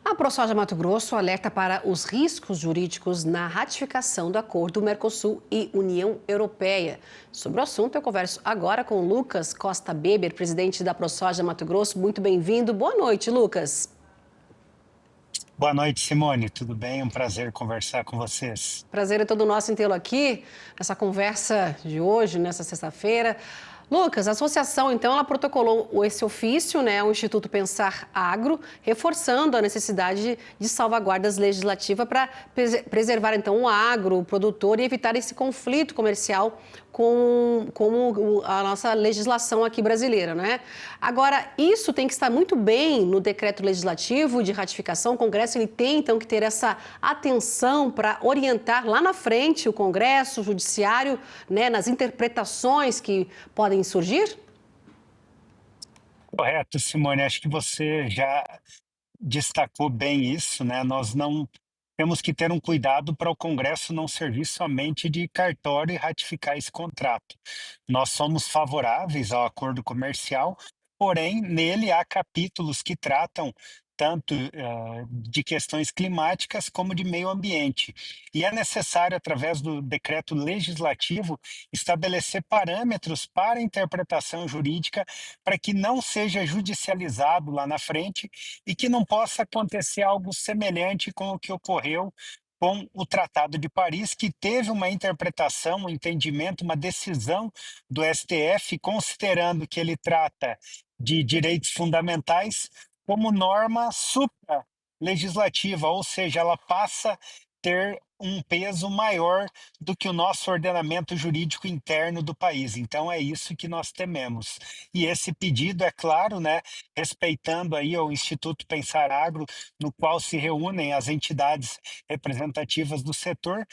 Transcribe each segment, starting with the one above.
A ProSoja Mato Grosso alerta para os riscos jurídicos na ratificação do acordo Mercosul e União Europeia. Sobre o assunto, eu converso agora com Lucas Costa Beber, presidente da ProSoja Mato Grosso. Muito bem-vindo. Boa noite, Lucas. Boa noite, Simone. Tudo bem? Um prazer conversar com vocês. Prazer é todo nosso em tê-lo aqui, nessa conversa de hoje, nessa sexta-feira. Lucas, a associação, então, ela protocolou esse ofício, né, ao Instituto Pensar Agro, reforçando a necessidade de salvaguardas legislativas para preservar, então, o agro, o produtor e evitar esse conflito comercial com a nossa legislação aqui brasileira, né? Agora, isso tem que estar muito bem no decreto legislativo de ratificação. O Congresso ele tem, então, que ter essa atenção para orientar lá na frente o Congresso, o Judiciário, né, nas interpretações que podem surgir? Correto, Simone. Acho que você já destacou bem isso, né? Nós não temos que ter um cuidado para o Congresso não servir somente de cartório e ratificar esse contrato. Nós somos favoráveis ao acordo comercial, porém, nele há capítulos que tratam tanto de questões climáticas como de meio ambiente. E é necessário, através do decreto legislativo, estabelecer parâmetros para a interpretação jurídica para que não seja judicializado lá na frente e que não possa acontecer algo semelhante com o que ocorreu com o Tratado de Paris, que teve uma interpretação, um entendimento, uma decisão do STF, considerando que ele trata de direitos fundamentais como norma supra-legislativa, ou seja, ela passa a ter um peso maior do que o nosso ordenamento jurídico interno do país. Então é isso que nós tememos. E esse pedido, é claro, né, respeitando aí o Instituto Pensar Agro, no qual se reúnem as entidades representativas do setor,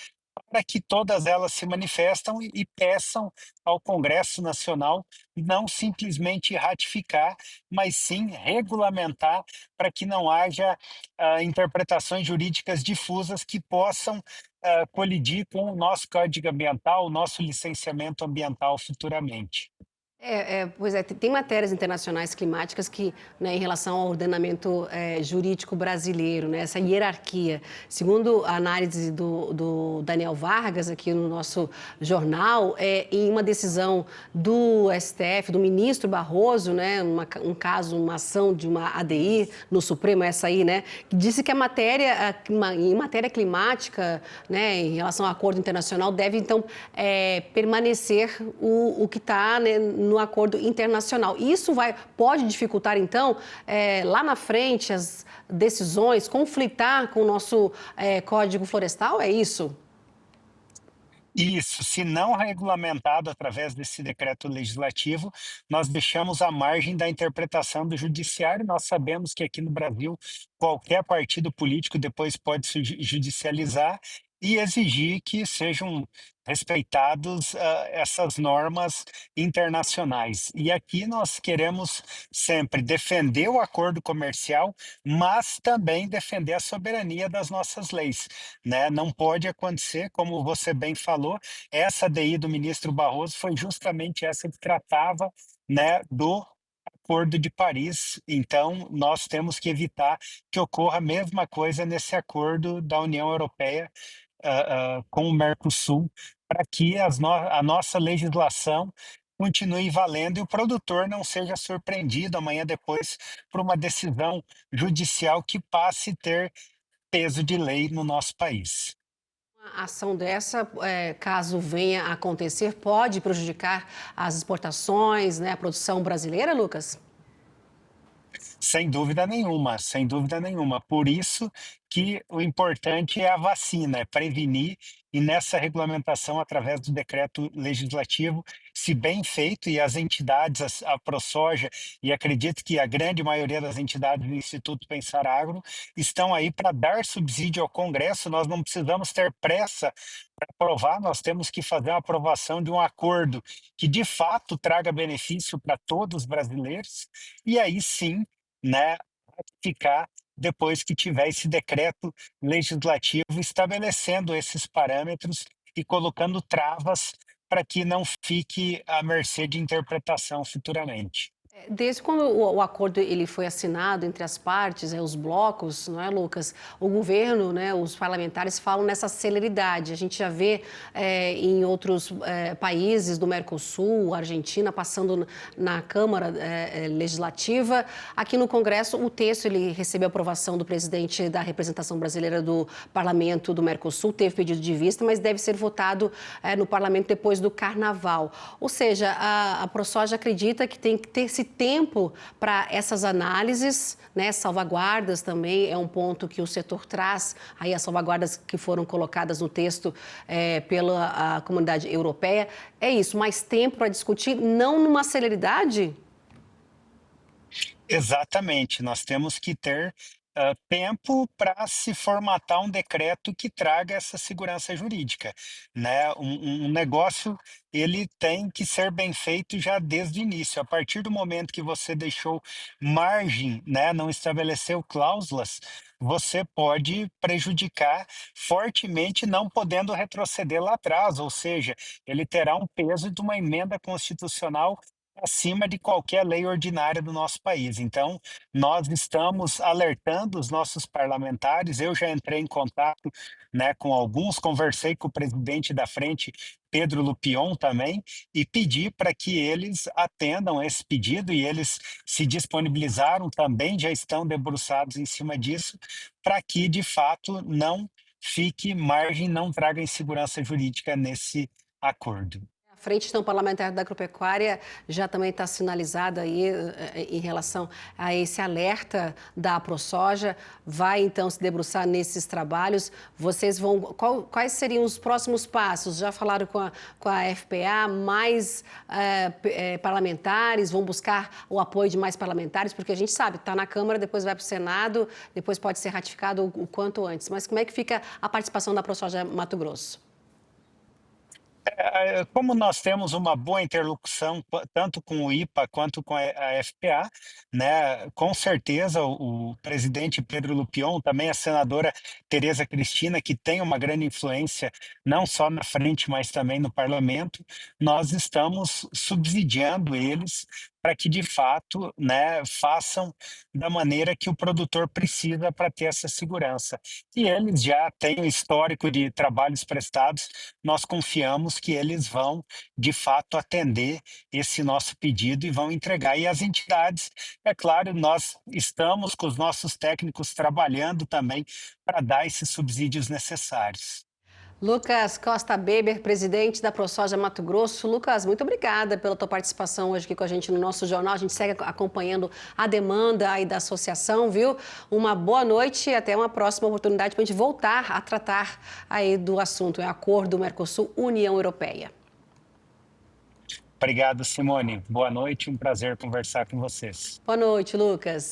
para que todas elas se manifestam e peçam ao Congresso Nacional não simplesmente ratificar, mas sim regulamentar para que não haja interpretações jurídicas difusas que possam colidir com o nosso Código Ambiental, o nosso licenciamento ambiental futuramente. Pois é, tem matérias internacionais climáticas que, né, em relação ao ordenamento jurídico brasileiro, né, essa hierarquia. Segundo a análise do Daniel Vargas, aqui no nosso jornal, em uma decisão do STF, do ministro Barroso, né, um caso, uma ação de uma ADI no Supremo, essa aí, né, que disse que em matéria climática, né, em relação ao acordo internacional, deve, então, permanecer o que está, né, no acordo internacional. Isso pode dificultar, então, lá na frente, as decisões, conflitar com o nosso Código Florestal, é isso? Isso, se não regulamentado através desse decreto legislativo, nós deixamos à margem da interpretação do judiciário. Nós sabemos que aqui no Brasil qualquer partido político depois pode se judicializar e exigir que sejam respeitados essas normas internacionais. E aqui nós queremos sempre defender o acordo comercial, mas também defender a soberania das nossas leis, né? Não pode acontecer, como você bem falou, essa DI do ministro Barroso foi justamente essa que tratava, né, do Acordo de Paris. Então, nós temos que evitar que ocorra a mesma coisa nesse acordo da União Europeia com o Mercosul, para que a nossa legislação continue valendo e o produtor não seja surpreendido amanhã depois por uma decisão judicial que passe a ter peso de lei no nosso país. Uma ação dessa, caso venha a acontecer, pode prejudicar as exportações, né, a produção brasileira, Lucas? Sem dúvida nenhuma, sem dúvida nenhuma. Por isso que o importante é a vacina, é prevenir, e nessa regulamentação, através do decreto legislativo, se bem feito, e as entidades, a ProSoja, e acredito que a grande maioria das entidades do Instituto Pensar Agro, estão aí para dar subsídio ao Congresso. Nós não precisamos ter pressa para aprovar, nós temos que fazer uma aprovação de um acordo que, de fato, traga benefício para todos os brasileiros, e aí sim, né, ratificar depois que tiver esse decreto legislativo estabelecendo esses parâmetros e colocando travas para que não fique à mercê de interpretação futuramente. Desde quando o acordo ele foi assinado entre as partes, os blocos, não é, Lucas? O governo, né, os parlamentares falam nessa celeridade. A gente já vê em outros países do Mercosul, Argentina, passando na Câmara Legislativa. Aqui no Congresso, o texto ele recebeu aprovação do presidente da representação brasileira do Parlamento do Mercosul, teve pedido de vista, mas deve ser votado no Parlamento depois do Carnaval. Ou seja, a ProSoja acredita que tem que ter esse tempo para essas análises, né? Salvaguardas também é um ponto que o setor traz, aí as salvaguardas que foram colocadas no texto pela comunidade europeia. É isso, mais tempo para discutir, não numa celeridade? Exatamente, nós temos que ter tempo para se formatar um decreto que traga essa segurança jurídica, né? Um negócio ele tem que ser bem feito já desde o início. A partir do momento que você deixou margem, né, não estabeleceu cláusulas, você pode prejudicar fortemente, não podendo retroceder lá atrás, ou seja, ele terá um peso de uma emenda constitucional acima de qualquer lei ordinária do nosso país. Então, nós estamos alertando os nossos parlamentares. Eu já entrei em contato, né, com alguns, conversei com o presidente da frente, Pedro Lupion, também, e pedi para que eles atendam esse pedido, e eles se disponibilizaram também, já estão debruçados em cima disso, para que, de fato, não fique margem, não traga insegurança jurídica nesse acordo. A Frente então, Parlamentar da Agropecuária já também está sinalizada aí em relação a esse alerta da ProSoja, vai então se debruçar nesses trabalhos. Vocês vão, quais seriam os próximos passos? Já falaram com a FPA, mais parlamentares, vão buscar o apoio de mais parlamentares, porque a gente sabe, está na Câmara, depois vai para o Senado, depois pode ser ratificado o quanto antes. Mas como é que fica a participação da ProSoja Mato Grosso? Como nós temos uma boa interlocução, tanto com o IPA quanto com a FPA, né, com certeza o presidente Pedro Lupion, também a senadora Tereza Cristina, que tem uma grande influência não só na frente, mas também no parlamento, nós estamos subsidiando eles para que, de fato, né, façam da maneira que o produtor precisa para ter essa segurança. E eles já têm um histórico de trabalhos prestados, nós confiamos que eles vão, de fato, atender esse nosso pedido e vão entregar. E as entidades, é claro, nós estamos com os nossos técnicos trabalhando também para dar esses subsídios necessários. Lucas Costa Beber, presidente da ProSoja Mato Grosso. Lucas, muito obrigada pela tua participação hoje aqui com a gente no nosso jornal. A gente segue acompanhando a demanda aí da associação, viu? Uma boa noite e até uma próxima oportunidade para a gente voltar a tratar aí do assunto, Acordo Mercosul-União Europeia. Obrigado, Simone. Boa noite, um prazer conversar com vocês. Boa noite, Lucas.